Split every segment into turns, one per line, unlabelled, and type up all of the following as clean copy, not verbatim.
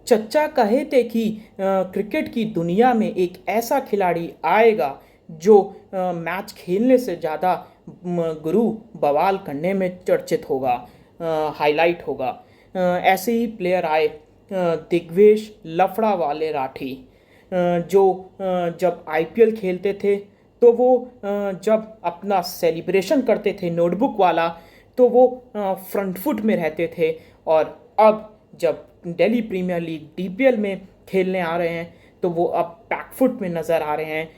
चच्चा कहे थे कि क्रिकेट की दुनिया में एक ऐसा खिलाड़ी आएगा जो मैच खेलने से ज़्यादा गुरु बवाल करने में चर्चित होगा, हाईलाइट होगा। ऐसे ही प्लेयर आए, दिग्वेश लफड़ा वाले राठी, जो जब आईपीएल खेलते थे तो वो जब अपना सेलिब्रेशन करते थे नोटबुक वाला, तो वो फ्रंट फुट में रहते थे। और अब जब दिल्ली प्रीमियर लीग डीपीएल में खेलने आ रहे हैं तो वो अब बैक फुट में नज़र आ रहे हैं।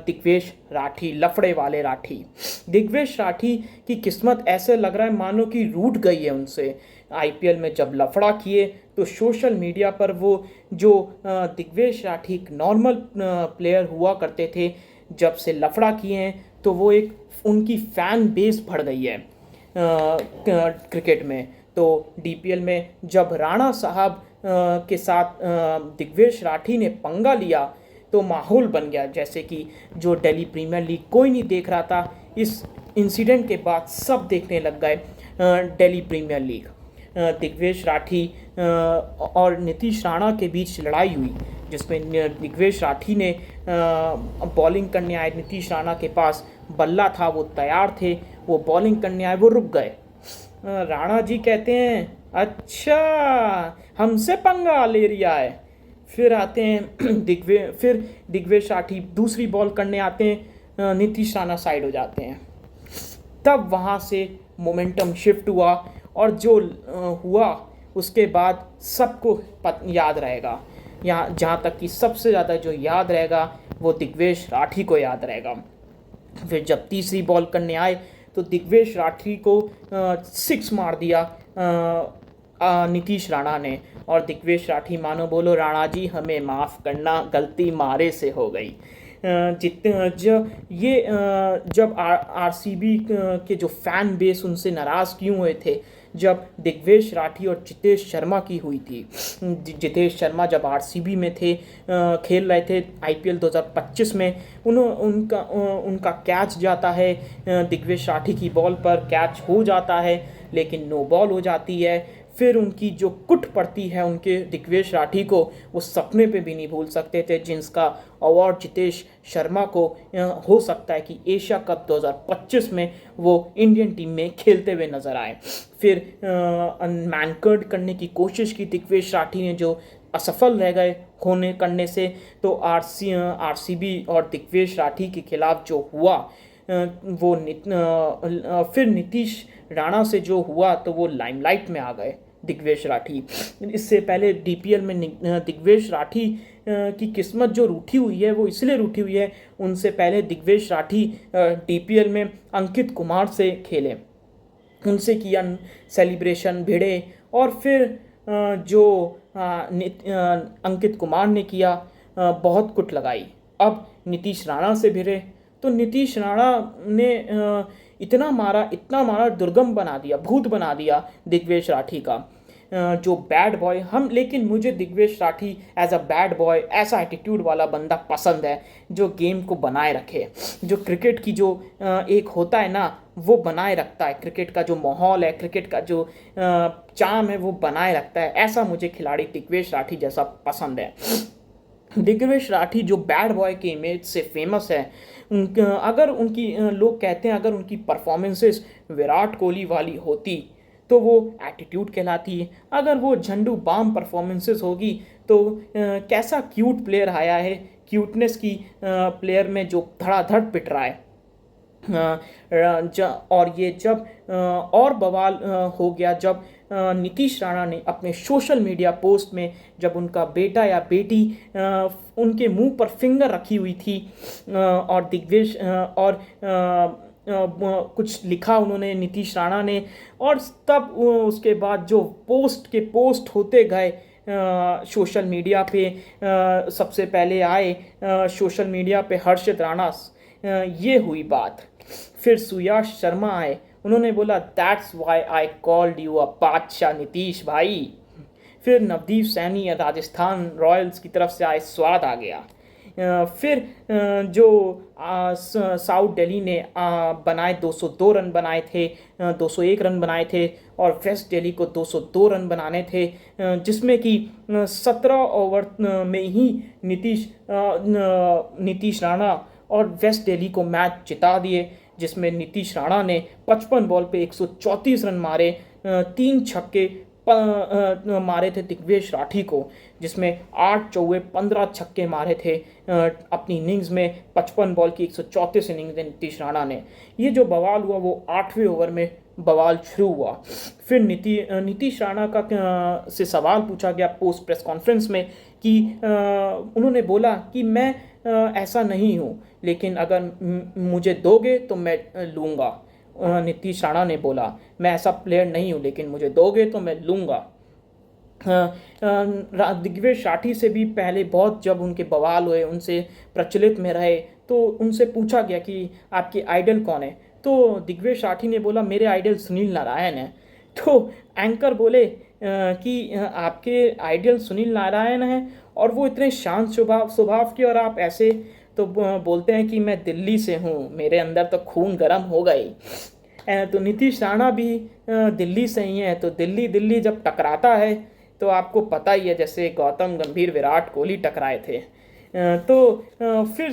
दिग्वेश राठी, लफड़े वाले राठी। दिग्वेश राठी की किस्मत ऐसे लग रहा है मानो कि रूठ गई है उनसे। आईपीएल में जब लफड़ा किए तो सोशल मीडिया पर वो जो दिग्वेश राठी एक नॉर्मल प्लेयर हुआ करते थे, जब से लफड़ा किए हैं तो वो एक उनकी फैन बेस बढ़ गई है क्रिकेट में। तो डीपीएल में जब राणा साहब के साथ दिग्वेश राठी ने पंगा लिया तो माहौल बन गया, जैसे कि जो दिल्ली प्रीमियर लीग कोई नहीं देख रहा था, इस इंसिडेंट के बाद सब देखने लग गए दिल्ली प्रीमियर लीग। दिग्वेश राठी और नीतीश राणा के बीच लड़ाई हुई, जिसमें दिग्वेश राठी ने बॉलिंग करने आए, नीतीश राणा के पास बल्ला था, वो तैयार थे, वो बॉलिंग करने आए, वो रुक गए। राणा जी कहते हैं अच्छा हमसे पंगा ले रिया है। फिर आते हैं फिर दिग्वेश राठी दूसरी बॉल करने आते हैं, नीतीश राणा साइड हो जाते हैं। तब वहाँ से मोमेंटम शिफ्ट हुआ और जो हुआ उसके बाद सबको याद रहेगा। यहाँ जहाँ तक कि सबसे ज़्यादा जो याद रहेगा वो दिग्वेश राठी को याद रहेगा। फिर जब तीसरी बॉल करने आए तो दिग्वेश राठी को सिक्स मार दिया नीतीश राणा ने, और दिग्वेश राठी मानो बोलो राणा जी हमें माफ़ करना, गलती मारे से हो गई। जब आरसीबी के जो फैन बेस उनसे नाराज़ क्यों हुए थे, जब दिग्वेश राठी और जितेश शर्मा की हुई थी। जितेश शर्मा जब आरसीबी में थे, खेल रहे थे आईपीएल 2025 में, उनका कैच जाता है, दिग्वेश राठी की बॉल पर कैच हो जाता है लेकिन नो बॉल हो जाती है। फिर उनकी जो कुट पड़ती है उनके दिग्वेश राठी को, वो सपने पे भी नहीं भूल सकते थे, जिसका अवार्ड जितेश शर्मा को हो सकता है कि एशिया कप 2025 में वो इंडियन टीम में खेलते हुए नजर आए। फिर मैनकर्ड करने की कोशिश की दिग्वेश राठी ने, जो असफल रह गए करने से। तो आरसीबी और दिग्वेश राठी के खिलाफ जो हुआ वो फिर नीतीश राणा से जो हुआ तो वो लाइमलाइट में आ गए दिग्वेश राठी। इससे पहले डीपीएल में दिग्वेश राठी की किस्मत जो रूठी हुई है वो इसलिए रूठी हुई है, उनसे पहले दिग्वेश राठी डीपीएल में अंकित कुमार से खेले, उनसे किया सेलिब्रेशन भिड़े, और फिर जो अंकित कुमार ने किया बहुत कुट लगाई। अब नीतीश राणा से भिड़े तो नीतीश राणा ने इतना मारा दुर्गम बना दिया, भूत बना दिया दिग्वेश राठी का, जो बैड बॉय हम। लेकिन मुझे Digvesh Rathi as a bad boy, ऐसा एटीट्यूड वाला बंदा पसंद है जो गेम को बनाए रखे, जो क्रिकेट की जो एक होता है ना वो बनाए रखता है, क्रिकेट का जो माहौल है, क्रिकेट का जो चार्म है वो बनाए रखता है। ऐसा मुझे खिलाड़ी दिग्वेश राठी जैसा पसंद है। दिग्वेश राठी जो बैड बॉय के इमेज से फेमस है, अगर उनकी लोग कहते हैं अगर उनकी परफॉर्मेंसेस विराट कोहली वाली होती तो वो एटीट्यूड कहलाती है, अगर वो झंडू बाम परफॉर्मेंसेस होगी तो कैसा क्यूट प्लेयर आया है, क्यूटनेस की प्लेयर में जो धड़ाधड़ पिट रहा है। और ये जब और बवाल हो गया जब नीतीश राणा ने अपने सोशल मीडिया पोस्ट में, जब उनका बेटा या बेटी उनके मुंह पर फिंगर रखी हुई थी और दिग्वेश और कुछ लिखा उन्होंने नीतीश राणा ने, और तब उसके बाद जो पोस्ट होते गए सोशल मीडिया पे, सबसे पहले आए सोशल मीडिया पे हर्षित राणा, ये हुई बात। फिर सुयाश शर्मा आए, उन्होंने बोला that's why I called you अ बादशाह नीतीश भाई। फिर नवदीप सैनी राजस्थान रॉयल्स की तरफ से आए, स्वाद आ गया। फिर जो साउथ दिल्ली ने बनाए 202 रन बनाए थे, 201 रन बनाए थे, और वेस्ट दिल्ली को 202 रन बनाने थे, जिसमें कि 17 ओवर में ही नीतीश राणा और वेस्ट दिल्ली को मैच जिता दिए, जिसमें नीतीश राणा ने 55 बॉल पे 134 रन मारे, 3 छक्के मारे थे दिग्वेश राठी को, जिसमें 8 चौके 15 छक्के मारे थे अपनी इनिंग्स में। 55 बॉल की 134 इनिंग्स नीतीश राणा ने। ये जो बवाल हुआ वो 8वें ओवर में बवाल शुरू हुआ। फिर नीतीश राणा का से सवाल पूछा गया पोस्ट प्रेस कॉन्फ्रेंस में कि उन्होंने बोला कि मैं ऐसा नहीं हूँ, लेकिन अगर मुझे दोगे तो मैं लूँगा। नीतीश राणा ने बोला मैं ऐसा प्लेयर नहीं हूँ, लेकिन मुझे दोगे तो मैं लूँगा। दिग्वेश राठी से भी पहले बहुत जब उनके बवाल हुए, उनसे प्रचलित में रहे, तो उनसे पूछा गया कि आपके आइडल कौन है, तो दिग्वेश राठी ने बोला मेरे आइडल सुनील नारायण हैं। तो एंकर बोले कि आपके आइडल सुनील नारायण हैं और वो इतने शांत स्वभाव के, और आप ऐसे तो बोलते हैं कि मैं दिल्ली से हूँ, मेरे अंदर तो खून गर्म हो गई। तो नीतीश राणा भी दिल्ली से ही है, तो दिल्ली जब टकराता है तो आपको पता ही है, जैसे गौतम गंभीर विराट कोहली टकराए थे। तो फिर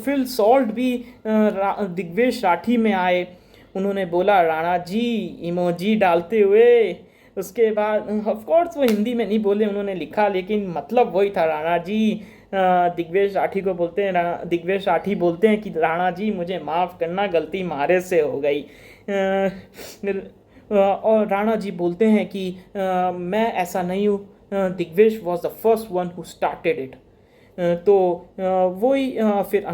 फिल सॉल्ट भी दिग्वेश राठी में आए। उन्होंने बोला राणा जी इमोजी डालते हुए, उसके बाद ऑफ कोर्स वो हिंदी में नहीं बोले, उन्होंने लिखा, लेकिन मतलब वही था, राणा जी। दिग्वेश राठी को बोलते हैं, दिग्वेश राठी बोलते हैं कि राणा जी मुझे माफ़ करना, गलती मारे से हो गई। और राणा जी बोलते हैं कि मैं ऐसा नहीं हूँ, Digvesh was the first one who started it. तो वही फिर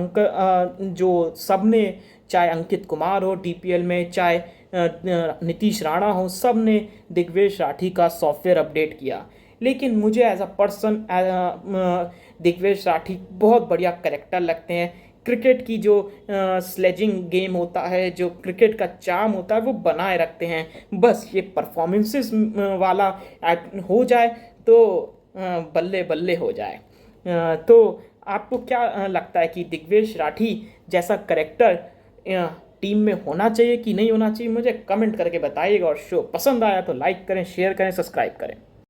जो सब ने, चाहे अंकित कुमार हो डीपीएल में, चाहे नीतीश राणा हो, सब ने दिग्वेश राठी का सॉफ्टवेयर अपडेट किया। लेकिन मुझे as a person Digvesh Rathi बहुत बढ़िया करेक्टर लगते हैं। क्रिकेट की जो स्लेजिंग गेम होता है, जो क्रिकेट का चार्म होता है, वो बनाए रखते हैं। बस ये परफॉर्मेंसेस वाला हो जाए तो बल्ले बल्ले हो जाए। तो आपको क्या लगता है कि दिग्वेश राठी जैसा करेक्टर टीम में होना चाहिए कि नहीं होना चाहिए? मुझे कमेंट करके बताइएगा, और शो पसंद आया तो लाइक करें, शेयर करें, सब्सक्राइब करें।